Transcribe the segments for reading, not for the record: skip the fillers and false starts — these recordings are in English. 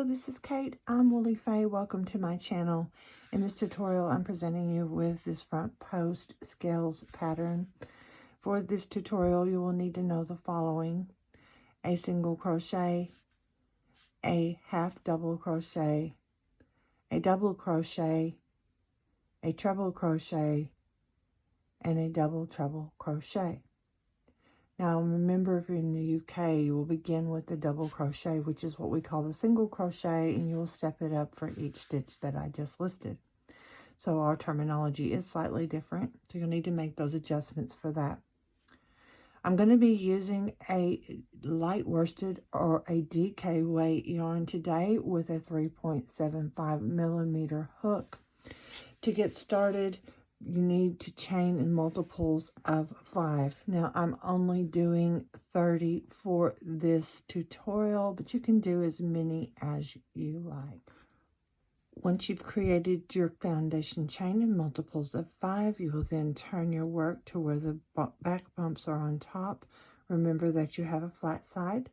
Hello, this is Kate. I'm Woolly Faye. Welcome to my channel. In this tutorial, I'm presenting you with this front post scales pattern. For this tutorial, you will need to know the following: a single crochet, a half double crochet, a double crochet, a treble crochet, and a double treble crochet. Now remember, if you're in the UK, you will begin with the double crochet, which is what we call the single crochet, and you will step it up for each stitch that I just listed. So our terminology is slightly different, so you'll need to make those adjustments for that. I'm going to be using a light worsted or a DK weight yarn today with a 3.75 millimeter hook. To get started, you need to chain in multiples of 5. Now I'm only doing 30 for this tutorial, but you can do as many as you like. Once you've created your foundation chain in multiples of 5, you will then turn your work to where the back bumps are on top. Remember that you have a flat side,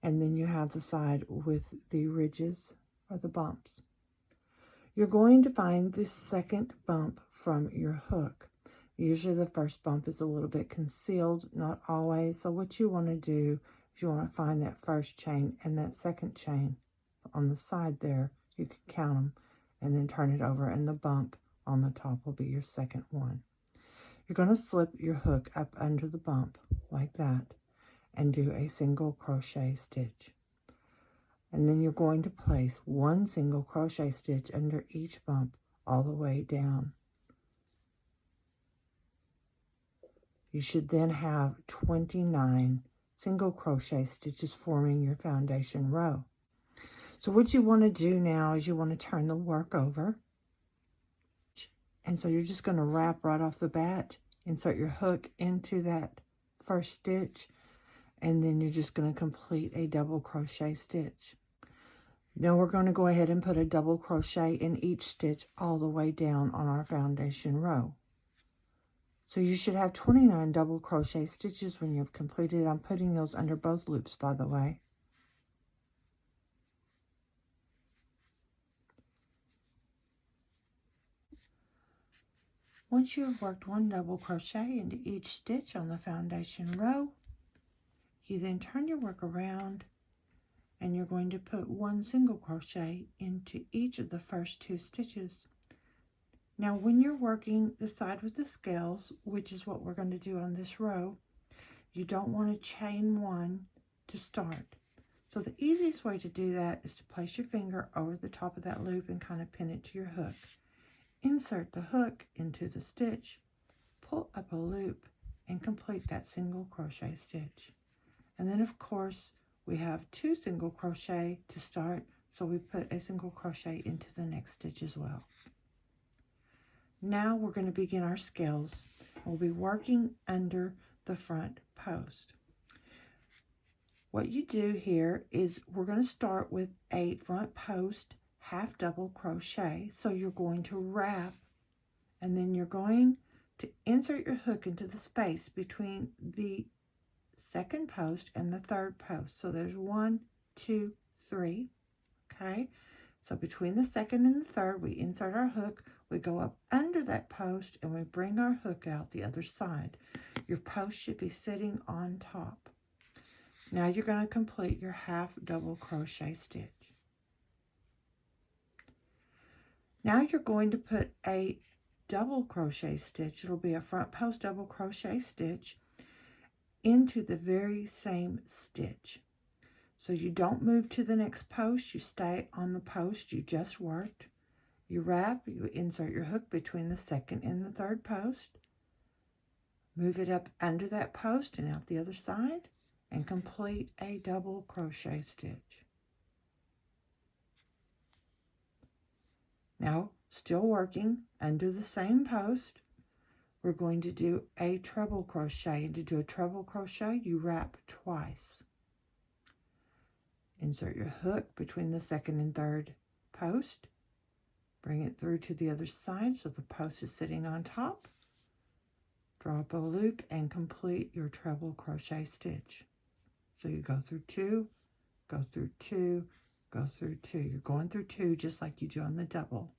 and then you have the side with the ridges or the bumps. You're going to find this second bump from your hook. Usually the first bump is a little bit concealed, not always. So what you want to do is you want to find that first chain and that second chain on the side there. You can count them and then turn it over, and the bump on the top will be your second one. You're going to slip your hook up under the bump like that and do a single crochet stitch. And then you're going to place one single crochet stitch under each bump all the way down. You should then have 29 single crochet stitches forming your foundation row. So what you want to do now is you want to turn the work over. And so you're just going to wrap right off the bat, insert your hook into that first stitch, and then you're just going to complete a double crochet stitch. Now we're going to go ahead and put a double crochet in each stitch all the way down on our foundation row. So you should have 29 double crochet stitches when you've completed. I'm putting those under both loops, by the way. Once you have worked one double crochet into each stitch on the foundation row, you then turn your work around and you're going to put one single crochet into each of the first 2 stitches. Now when you're working the side with the scales, which is what we're going to do on this row, you don't want to chain one to start. So the easiest way to do that is to place your finger over the top of that loop and kind of pin it to your hook. Insert the hook into the stitch, pull up a loop, and complete that single crochet stitch. And then of course we have 2 single crochet to start, so we put a single crochet into the next stitch as well. Now we're going to begin our scales. We'll be working under the front post. What you do here is we're going to start with a front post half double crochet. So you're going to wrap, and then you're going to insert your hook into the space between the second post and the third post. So there's 1, 2, 3. Okay, so between the second and the third, we insert our hook, we go up under that post, and we bring our hook out the other side. Your post should be sitting on top. Now you're going to complete your half double crochet stitch. Now you're going to put a double crochet stitch. It'll be a front post double crochet stitch into the very same stitch. So you don't move to the next post, you stay on the post you just worked. You wrap, you insert your hook between the second and the third post, move it up under that post and out the other side, and complete a double crochet stitch. Now, still working under the same post, we're going to do a treble crochet. And to do a treble crochet, you wrap twice. Insert your hook between the second and third post. Bring it through to the other side so the post is sitting on top. Drop a loop and complete your treble crochet stitch. So you go through 2, go through 2, go through 2. You're going through 2 just like you do on the double.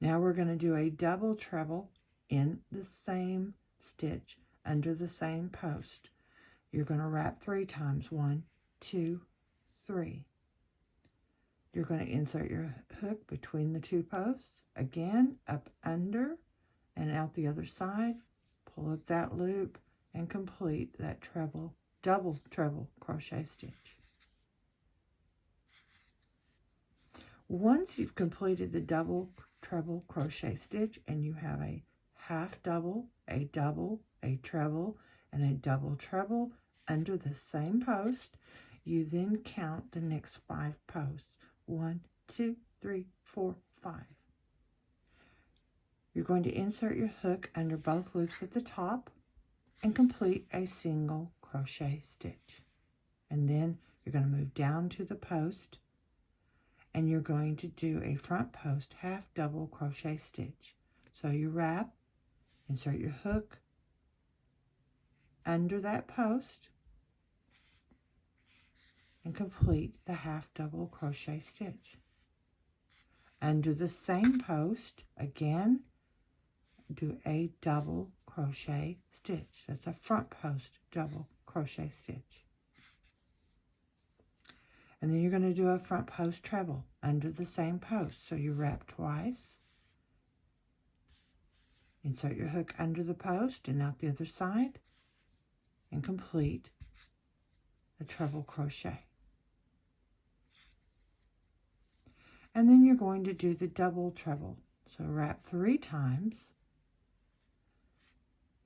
Now we're going to do a double treble in the same stitch under the same post. You're going to wrap 3 times. 1, 2, 3. You're going to insert your hook between the 2 posts. Again, up under and out the other side. Pull up that loop and complete that double treble crochet stitch. Once you've completed the double treble crochet stitch and you have a half double, a treble, and a double treble under the same post, you then count the next 5 posts. 1, 2, 3, 4, 5. You're going to insert your hook under both loops at the top and complete a single crochet stitch. And then you're going to move down to the post and you're going to do a front post half double crochet stitch. So you wrap, insert your hook under that post, and complete the half double crochet stitch. Under the same post, again, do a double crochet stitch. That's a front post double crochet stitch. And then you're going to do a front post treble under the same post. So you wrap twice, insert your hook under the post and out the other side, and complete a treble crochet. And then you're going to do the double treble. So wrap 3 times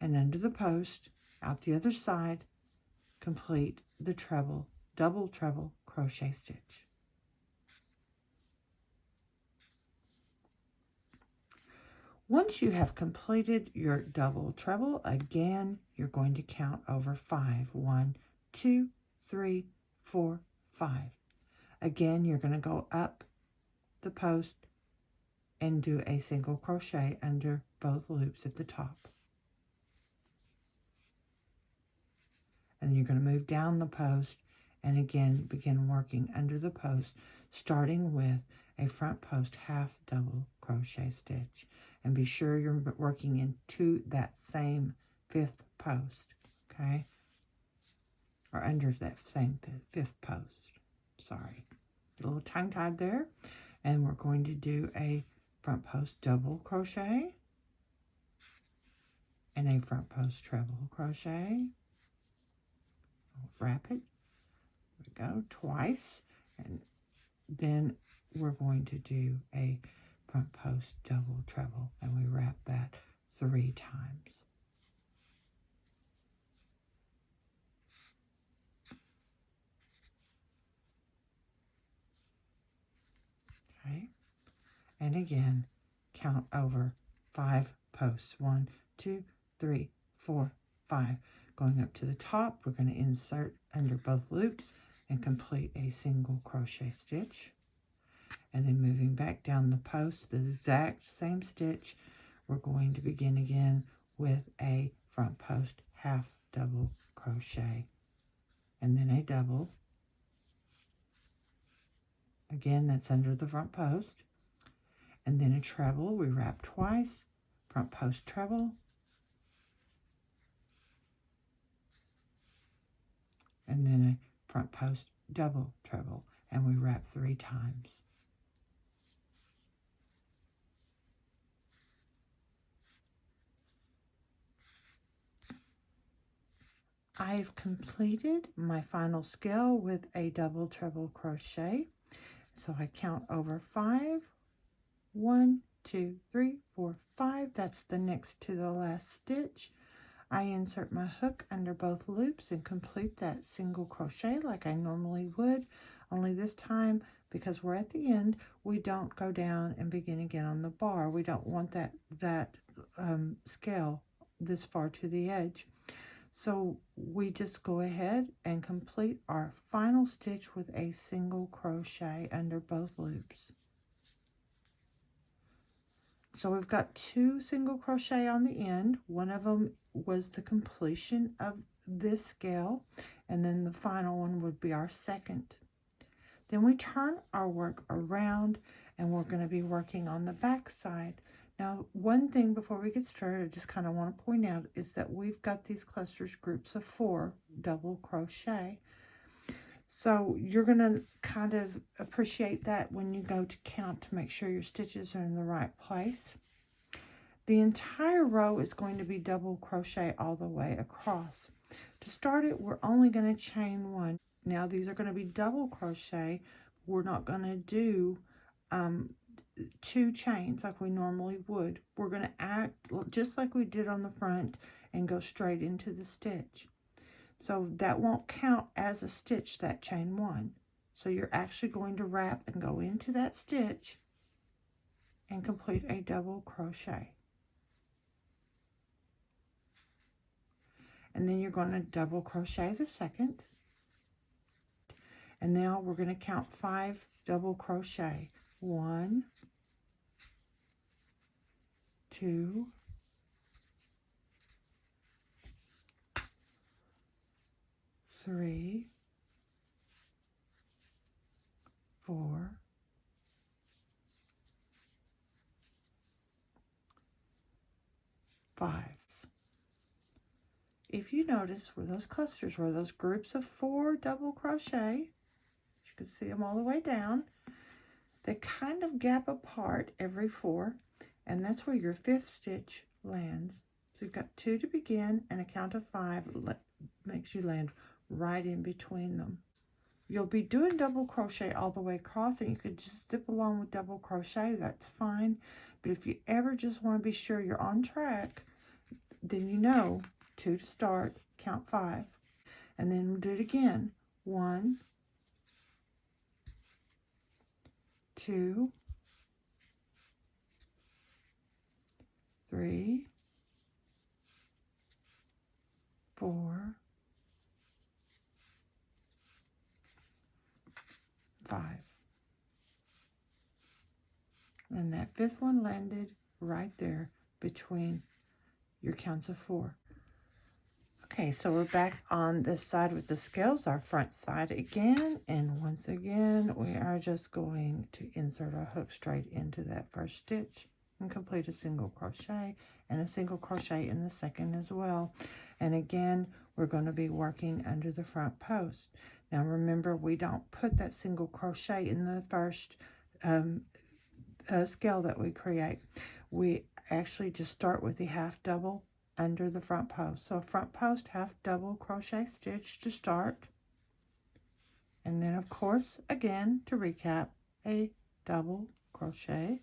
and under the post, out the other side, complete the double treble crochet stitch. Once you have completed your double treble, again, you're going to count over 5. 1, 2, 3, 4, 5. Again, you're going to go up the post and do a single crochet under both loops at the top. And you're going to move down the post and again begin working under the post, starting with a front post half double crochet stitch. And be sure you're working into that same 5th post, okay? Or under that same 5th post. Sorry, a little tongue-tied there. And we're going to do a front post double crochet and a front post treble crochet. Wrap it. There we go, twice. And then we're going to do a front post double treble, and we wrap that 3 times. Okay, and again, count over 5 posts. 1, 2, 3, 4, 5. Going up to the top, we're going to insert under both loops and complete a single crochet stitch. And then moving back down the post, the exact same stitch, we're going to begin again with a front post half double crochet and then a double. Again, that's under the front post. And then a treble, we wrap twice, front post treble, and then a front post double treble, and we wrap 3 times. I've completed my final skill with a double treble crochet. So I count over 5. 1, 2, 3, 4, 5. That's the next to the last stitch. I insert my hook under both loops and complete that single crochet like I normally would. Only this time, because we're at the end, we don't go down and begin again on the bar. We don't want that scale this far to the edge. So we just go ahead and complete our final stitch with a single crochet under both loops. So we've got 2 single crochet on the end. One of them was the completion of this scale, and then the final one would be our second. Then we turn our work around and we're going to be working on the back side. Now, one thing before we get started, I just kind of want to point out is that we've got these clusters, groups of 4 double crochet. So you're going to kind of appreciate that when you go to count to make sure your stitches are in the right place. The entire row is going to be double crochet all the way across. To start it, we're only going to chain 1. Now these are going to be double crochet. We're not going to do 2 chains like we normally would. We're going to act just like we did on the front and go straight into the stitch. So that won't count as a stitch, that chain 1. So you're actually going to wrap and go into that stitch and complete a double crochet. And then you're going to double crochet the second. And now we're going to count 5 double crochet. 1, 2, 3, 4, 5. If you notice where those clusters were, those groups of 4 double crochet, you can see them all the way down, they kind of gap apart every 4, and that's where your 5th stitch lands. So you've got 2 to begin, and a count of 5 makes you land right in between them. You'll be doing double crochet all the way across, and you could just zip along with double crochet, that's fine. But if you ever just want to be sure you're on track, then you know 2 to start, count 5, and then we'll do it again. 1, 2, 3, 4, 5. And that 5th one landed right there between your counts of 4. Okay, so we're back on this side with the scales, our front side again, and once again we are just going to insert our hook straight into that first stitch and complete a single crochet and a single crochet in the second as well. And again, we're going to be working under the front post. Now remember, we don't put that single crochet in the first scale that we create. We actually just start with the half double under the front post. So a front post half double crochet stitch to start, and then of course again to recap, a double crochet,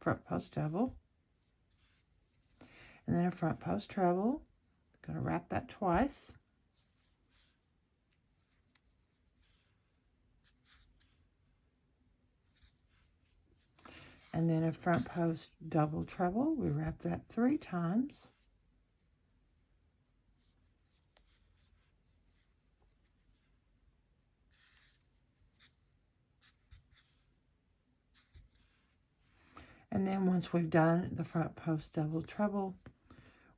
front post double, and then a front post treble. Going to wrap that twice, and then a front post double treble. We wrap that 3 times. And then once we've done the front post double treble,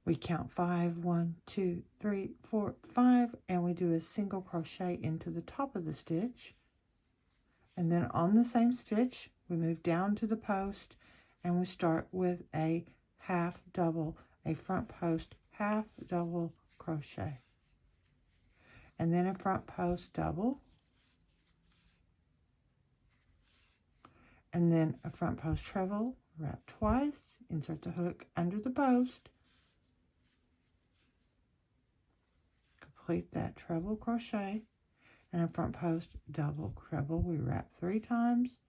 we count 5, 1, 2, 3, 4, 5, and we do a single crochet into the top of the stitch. And then on the same stitch, we move down to the post and we start with a half double, a front post half double crochet. And then a front post double. And then a front post treble, wrap twice, insert the hook under the post, complete that treble crochet, and a front post double treble. We wrap 3 times,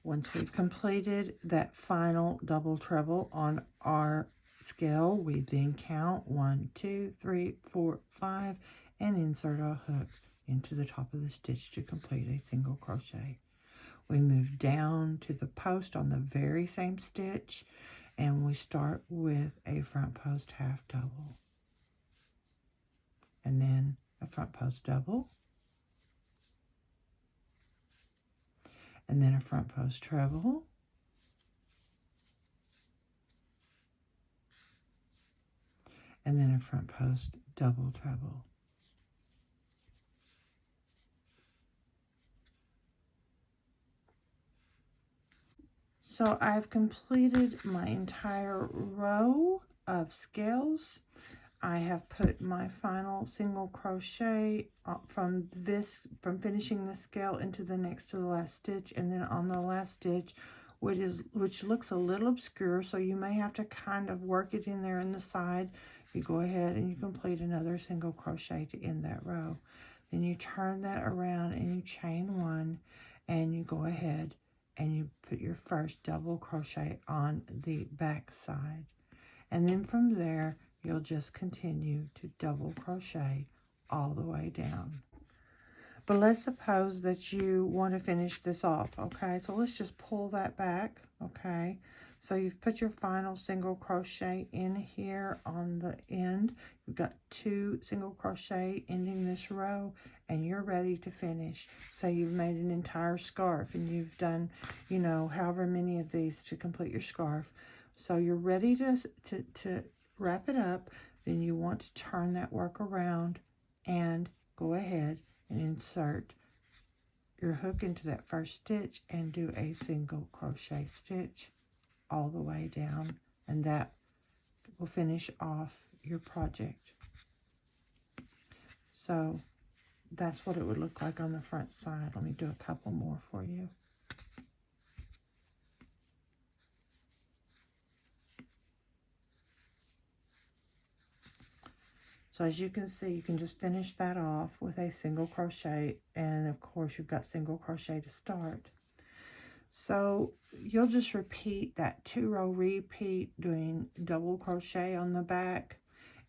once we've completed that final double treble on our scale, we then count 1, 2, 3, 4, 5, and insert our hook into the top of the stitch to complete a single crochet. We move down to the post on the very same stitch, and we start with a front post half double, and then a front post double, and then a front post treble, and then a front post double treble. So I've completed my entire row of scales. I have put my final single crochet from finishing the scale into the next to the last stitch, and then on the last stitch, which looks a little obscure, so you may have to kind of work it in there in the side. You go ahead and you complete another single crochet to end that row. Then you turn that around and you chain one, and you go ahead and you put your first double crochet on the back side. And then from there, you'll just continue to double crochet all the way down. But let's suppose that you want to finish this off, okay? So let's just pull that back, okay? So you've put your final single crochet in here on the end. You've got 2 single crochet ending this row, and you're ready to finish. So you've made an entire scarf, and you've done, you know, however many of these to complete your scarf. So you're ready to wrap it up. Then you want to turn that work around and go ahead and insert your hook into that first stitch and do a single crochet stitch all the way down, and that will finish off your project. So that's what it would look like on the front side. Let me do a couple more for you. So as you can see, you can just finish that off with a single crochet, and of course you've got single crochet to start. So you'll just repeat that 2-row repeat, doing double crochet on the back,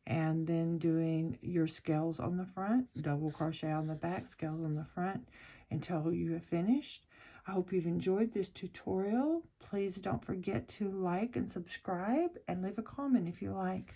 and then doing your scales on the front, double crochet on the back, scales on the front, until you have finished. I hope you've enjoyed this tutorial. Please don't forget to like and subscribe, and leave a comment if you like.